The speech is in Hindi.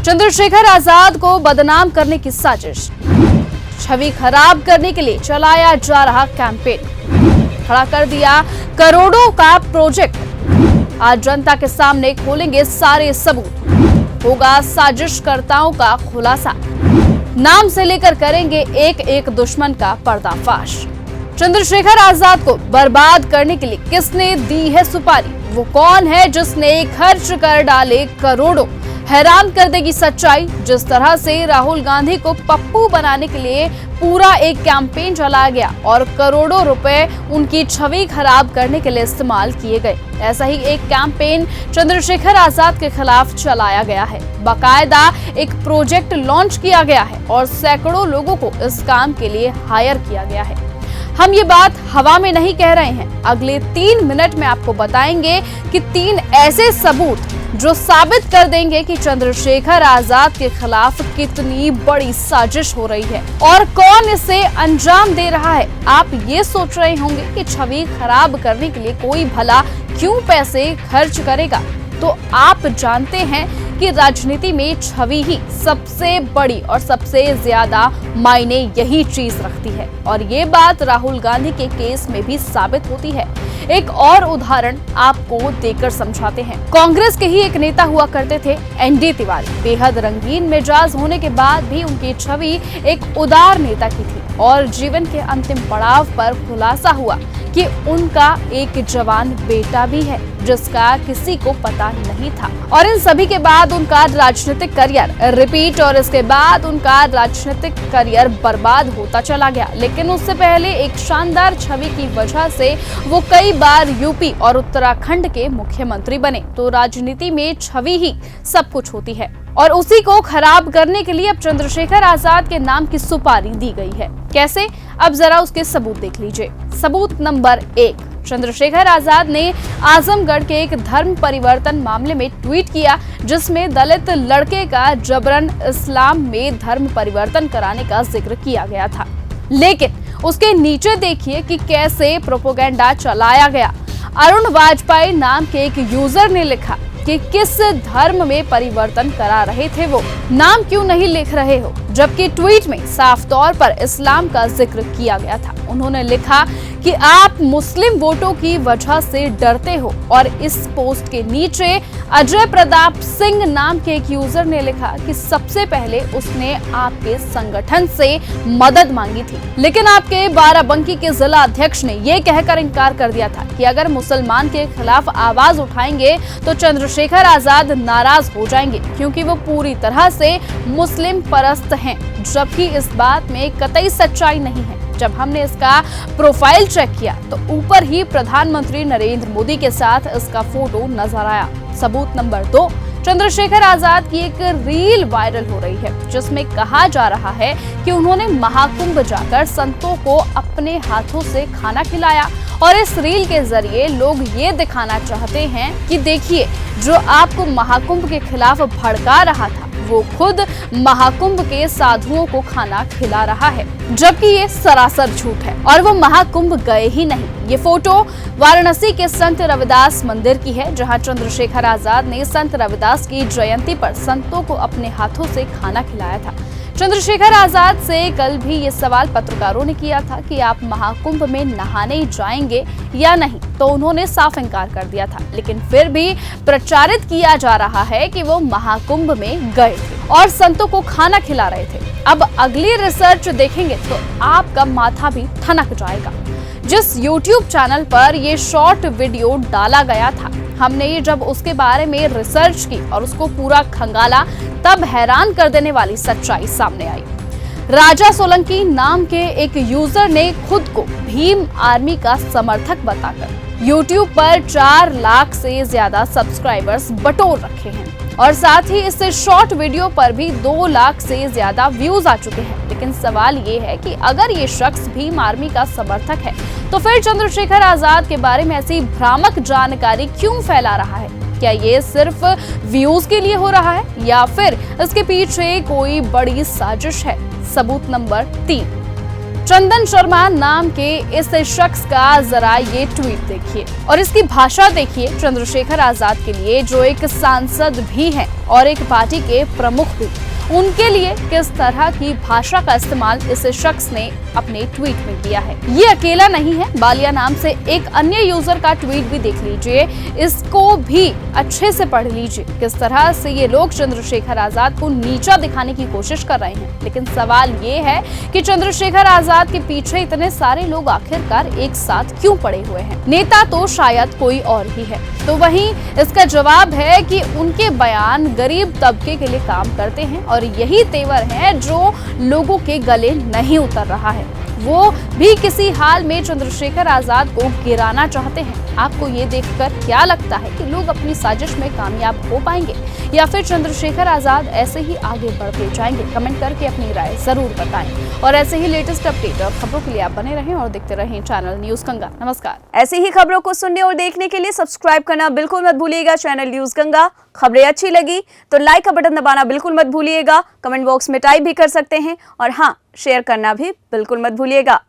चंद्रशेखर आजाद को बदनाम करने की साजिश, छवि खराब करने के लिए चलाया जा रहा कैंपेन, खड़ा कर दिया करोड़ों का प्रोजेक्ट। आज जनता के सामने खोलेंगे सारे सबूत, होगा साजिशकर्ताओं का खुलासा, नाम से लेकर करेंगे एक एक दुश्मन का पर्दाफाश। चंद्रशेखर आजाद को बर्बाद करने के लिए किसने दी है सुपारी, वो कौन है जिसने खर्च कर डाले करोड़ों। हैरान कर देगी सच्चाई, जिस तरह से राहुल गांधी को पप्पू बनाने के लिए पूरा एक कैंपेन चलाया गया और करोड़ों रुपए उनकी छवि खराब करने के लिए इस्तेमाल किए गए। ऐसा ही एक कैंपेन चंद्रशेखर आजाद के खिलाफ चलाया गया है। बाकायदा एक प्रोजेक्ट लॉन्च किया गया है और सैकड़ों लोगों को इस काम के लिए हायर किया गया है। हम ये बात हवा में नहीं कह रहे हैं, अगले 3 मिनट में आपको बताएंगे कि 3 ऐसे सबूत जो साबित कर देंगे कि चंद्रशेखर आजाद के खिलाफ कितनी बड़ी साजिश हो रही है और कौन इसे अंजाम दे रहा है। आप ये सोच रहे होंगे कि छवि खराब करने के लिए कोई भला क्यों पैसे खर्च करेगा, तो आप जानते हैं कि राजनीति में छवि ही सबसे बड़ी और सबसे ज्यादा मायने यही चीज रखती है और ये बात राहुल गांधी के केस में भी साबित होती है। एक और उदाहरण आपको देकर समझाते हैं। कांग्रेस के ही एक नेता हुआ करते थे एनडी तिवारी। बेहद रंगीन मिजाज होने के बाद भी उनकी छवि एक उदार नेता की थी और जीवन के अंतिम पड़ाव पर खुलासा हुआ कि उनका एक जवान बेटा भी है जिसका किसी को पता नहीं था। और इन सभी के बाद उनका राजनीतिक करियर रिपीट और इसके बाद उनका राजनीतिक करियर बर्बाद होता चला गया। लेकिन उससे पहले एक शानदार छवि की वजह से वो कई बार यूपी और उत्तराखंड के मुख्यमंत्री बने। तो राजनीति में छवि ही सब कुछ होती है और उसी को खराब करने के लिए अब चंद्रशेखर आजाद के नाम की सुपारी दी गई है। कैसे, अब जरा उसके सबूत देख लीजिए। सबूत नंबर 1, चंद्रशेखर आजाद ने आजमगढ़ के एक धर्म परिवर्तन मामले में ट्वीट किया जिसमें दलित लड़के का जबरन इस्लाम में धर्म परिवर्तन कराने का जिक्र किया गया था। लेकिन उसके नीचे देखिए कि कैसे प्रोपेगेंडा चलाया गया। अरुण वाजपेयी नाम के एक यूजर ने लिखा कि किस धर्म में परिवर्तन करा रहे थे वो, नाम क्यों नहीं लिख रहे हो, जबकि ट्वीट में साफ तौर पर इस्लाम का जिक्र किया गया था। उन्होंने लिखा कि आप मुस्लिम वोटों की वजह से डरते हो और इस पोस्ट के नीचे अजय प्रताप सिंह नाम के एक यूजर ने लिखा कि सबसे पहले उसने आपके संगठन से मदद मांगी थी, लेकिन आपके बाराबंकी के जिला अध्यक्ष ने यह कहकर इनकार कर दिया था कि अगर मुसलमान के खिलाफ आवाज उठाएंगे तो चंद्रशेखर आजाद नाराज हो जाएंगे क्योंकि वो पूरी तरह से मुस्लिम परस्त हैं, जबकि इस बात में कतई सच्चाई नहीं है। जब हमने इसका प्रोफाइल चेक किया तो ऊपर ही प्रधानमंत्री नरेंद्र मोदी के साथ इसका फोटो नजर आया। सबूत नंबर 2, चंद्रशेखर आजाद की एक रील वायरल हो रही है जिसमें कहा जा रहा है कि उन्होंने महाकुंभ जाकर संतों को अपने हाथों से खाना खिलाया और इस रील के जरिए लोग ये दिखाना चाहते हैं कि देखिए, जो आपको महाकुंभ के खिलाफ भड़का रहा था वो खुद महाकुंभ के साधुओं को खाना खिला रहा है, जबकि ये सरासर झूठ है और वो महाकुंभ गए ही नहीं। ये फोटो वाराणसी के संत रविदास मंदिर की है जहां चंद्रशेखर आजाद ने संत रविदास की जयंती पर संतों को अपने हाथों से खाना खिलाया था। चंद्रशेखर आजाद से कल भी ये सवाल पत्रकारों ने किया था कि आप महाकुंभ में नहाने जाएंगे या नहीं, तो उन्होंने साफ इनकार कर दिया था। लेकिन फिर भी प्रचारित किया जा रहा है कि वो महाकुंभ में गए थे और संतों को खाना खिला रहे थे। अब अगली रिसर्च देखेंगे तो आपका माथा भी ठनक जाएगा। जिस YouTube चैनल पर ये शॉर्ट वीडियो डाला गया था, हमने ये जब उसके बारे में रिसर्च की और उसको पूरा खंगाला तब हैरान कर देने वाली सच्चाई सामने आई। राजा सोलंकी नाम के एक यूजर ने खुद को भीम आर्मी का समर्थक बताकर YouTube पर 4 लाख से ज्यादा सब्सक्राइबर्स बटोर रखे हैं और साथ ही इस शॉर्ट वीडियो पर भी 2 लाख से ज्यादा व्यूज आ चुके हैं। लेकिन सवाल ये है कि अगर ये शख्स भीम आर्मी का समर्थक है तो फिर चंद्रशेखर आजाद के बारे में ऐसी भ्रामक जानकारी क्यों फैला रहा है? क्या ये सिर्फ व्यूज के लिए हो रहा है या फिर इसके पीछे कोई बड़ी साजिश है? सबूत नंबर 3, चंदन शर्मा नाम के इस शख्स का जरा ये ट्वीट देखिए और इसकी भाषा देखिए। चंद्रशेखर आजाद के लिए जो एक सांसद भी हैं और एक पार्टी के प्रमुख भी, उनके लिए किस तरह की भाषा का इस्तेमाल इस शख्स ने अपने ट्वीट में किया है। ये अकेला नहीं है, बालिया नाम से एक अन्य यूजर का ट्वीट भी देख लीजिए, इसको भी अच्छे से पढ़ लीजिए किस तरह से ये लोग चंद्रशेखर आजाद को नीचा दिखाने की कोशिश कर रहे हैं। लेकिन सवाल ये है कि चंद्रशेखर आजाद के पीछे इतने सारे लोग आखिरकार एक साथ क्यों पड़े हुए हैं? नेता तो शायद कोई और ही है। तो वहीं इसका जवाब है कि उनके बयान गरीब तबके के लिए काम करते हैं और यही तेवर है जो लोगों के गले नहीं उतर रहा है। वो भी किसी हाल में चंद्रशेखर आजाद को गिराना चाहते हैं। आपको ये देखकर क्या लगता है कि लोग अपनी साजिश में कामयाब हो पाएंगे या फिर चंद्रशेखर आजाद ऐसे ही आगे बढ़ते जाएंगे? कमेंट करके अपनी राय जरूर बताएं और ऐसे ही लेटेस्ट अपडेट और खबरों के लिए आप बने रहें और देखते रहें चैनल न्यूज गंगा। नमस्कार। ऐसी ही खबरों को सुनने और देखने के लिए सब्सक्राइब करना बिल्कुल मत भूलिएगा चैनल न्यूज गंगा। खबरें अच्छी लगी तो लाइक का बटन दबाना बिल्कुल मत भूलिएगा। कमेंट बॉक्स में टाइप भी कर सकते हैं और हाँ, शेयर करना भी बिल्कुल मत भूलिएगा।